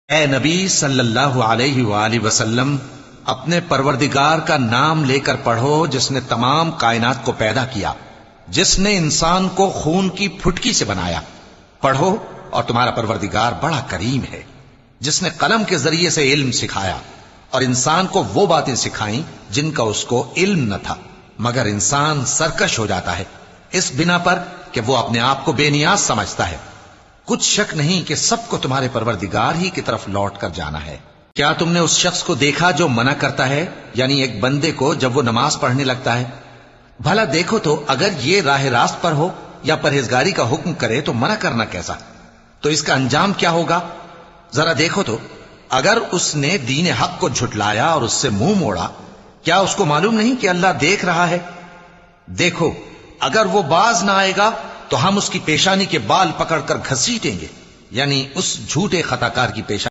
اے نبی صلی اللہ علیہ وآلہ وسلم، اپنے پروردگار کا نام لے کر پڑھو جس نے تمام کائنات کو پیدا کیا، جس نے انسان کو خون کی پھٹکی سے بنایا۔ پڑھو، اور تمہارا پروردگار بڑا کریم ہے، جس نے قلم کے ذریعے سے علم سکھایا اور انسان کو وہ باتیں سکھائیں جن کا اس کو علم نہ تھا، مگر انسان سرکش ہو جاتا ہے اس بنا پر کہ وہ اپنے آپ کو بے نیاز سمجھتا ہے۔ کچھ شک نہیں کہ سب کو تمہارے پروردگار ہی کی طرف لوٹ کر جانا ہے۔ کیا تم نے اس شخص کو دیکھا جو منع کرتا ہے، یعنی ایک بندے کو جب وہ نماز پڑھنے لگتا ہے؟ بھلا دیکھو تو اگر یہ راہ راست پر ہو یا پرہیزگاری کا حکم کرے تو منع کرنا کیسا؟ تو اس کا انجام کیا ہوگا؟ ذرا دیکھو تو، اگر اس نے دین حق کو جھٹلایا اور اس سے منہ موڑا، کیا اس کو معلوم نہیں کہ اللہ دیکھ رہا ہے؟ دیکھو، اگر وہ باز نہ آئے گا تو ہم اس کی پیشانی کے بال پکڑ کر گھسیٹیں گے، یعنی اس جھوٹے خطا کار کی پیشانی